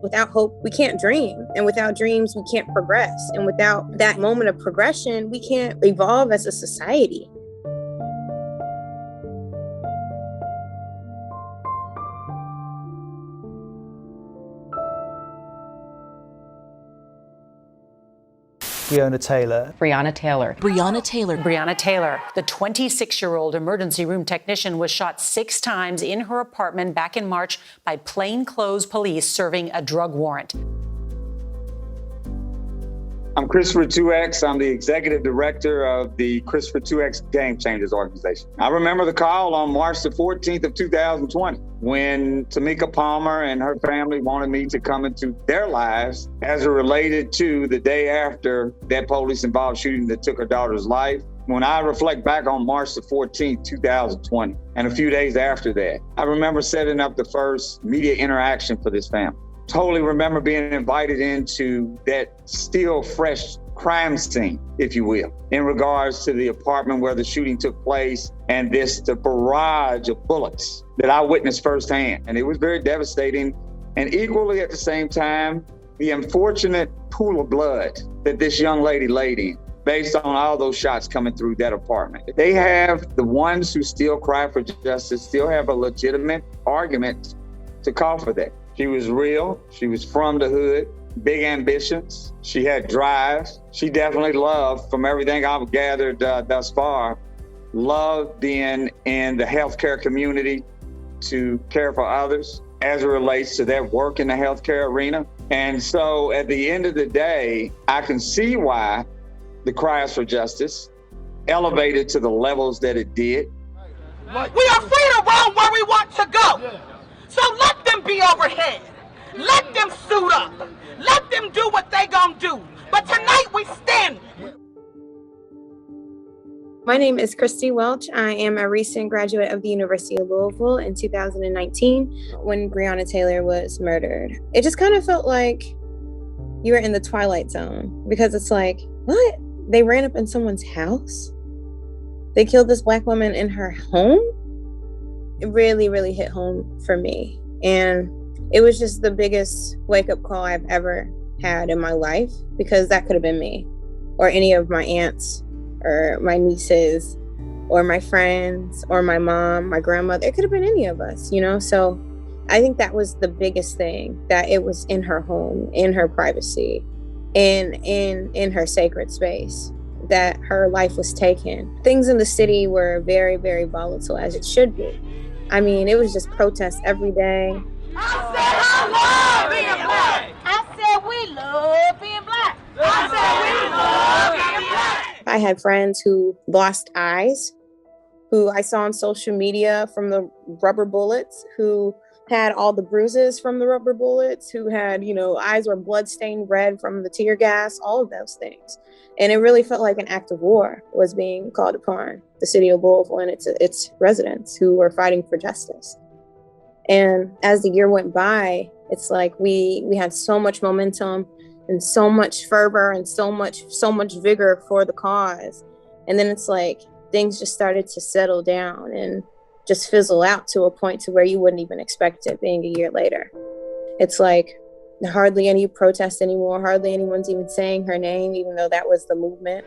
Without hope, we can't dream. And without dreams, we can't progress. And without that moment of progression, we can't evolve as a society. Breonna Taylor. Breonna Taylor. Breonna Taylor. Breonna Taylor. The 26-year-old emergency room technician was shot 6 times in her apartment back in March by plainclothes police serving a drug warrant. I'm Christopher 2X. I'm the executive director of the Christopher 2X Game Changers organization. I remember the call on March the 14th of 2020 when Tamika Palmer and her family wanted me to come into their lives as it related to the day after that police-involved shooting that took her daughter's life. When I reflect back on March the 14th, 2020, and a few days after that, I remember setting up the first media interaction for this family. Totally remember being invited into that still fresh crime scene, if you will, in regards to the apartment where the shooting took place and the barrage of bullets that I witnessed firsthand. And it was very devastating. And equally at the same time, the unfortunate pool of blood that this young lady laid in, based on all those shots coming through that apartment. They have, the ones who still cry for justice, still have a legitimate argument to call for that. She was real. She was from the hood, big ambitions. She had drive. She definitely loved, from everything I've gathered thus far, loved being in the healthcare community to care for others as it relates to their work in the healthcare arena. And so at the end of the day, I can see why the cries for justice elevated to the levels that it did. We are free to roam where we want to go. So let them be overhead. Let them suit up. Let them do what they gonna do. But tonight we stand. My name is Christy Welch. I am a recent graduate of the University of Louisville in 2019 when Breonna Taylor was murdered. It just kind of felt like you were in the Twilight Zone, because it's like, what? They ran up in someone's house? They killed this Black woman in her home? It really, really hit home for me. And it was just the biggest wake-up call I've ever had in my life, because that could have been me, or any of my aunts, or my nieces, or my friends, or my mom, my grandmother. It could have been any of us, you know? So I think that was the biggest thing, that it was in her home, in her privacy, in her sacred space, that her life was taken. Things in the city were very, very volatile, as it should be. I mean, it was just protests every day. I said I love being black. I said we love being black. I said we love being black. I had friends who lost eyes, who I saw on social media from the rubber bullets, who had all the bruises from the rubber bullets, who had, eyes were bloodstained red from the tear gas, all of those things. And it really felt like an act of war was being called upon the city of Louisville and its residents who were fighting for justice. And as the year went by, it's like we had so much momentum and so much fervor and so much vigor for the cause. And then it's like things just started to settle down and just fizzle out to a point to where you wouldn't even expect it being a year later. It's like hardly any protests anymore, hardly anyone's even saying her name, even though that was the movement.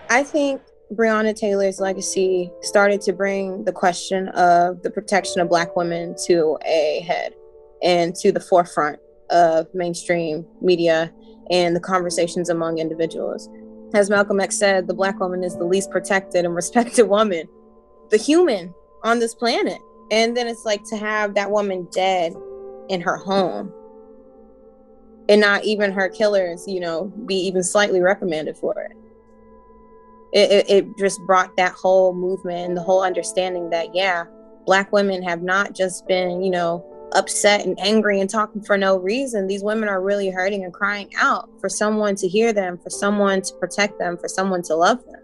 I think Breonna Taylor's legacy started to bring the question of the protection of Black women to a head and to the forefront of mainstream media and the conversations among individuals. As Malcolm X said, the Black woman is the least protected and respected woman, the human on this planet. And then it's like to have that woman dead in her home and not even her killers, be even slightly reprimanded for it. It just brought that whole movement and the whole understanding that, Black women have not just been, upset and angry and talking for no reason. These women are really hurting and crying out for someone to hear them, for someone to protect them, for someone to love them.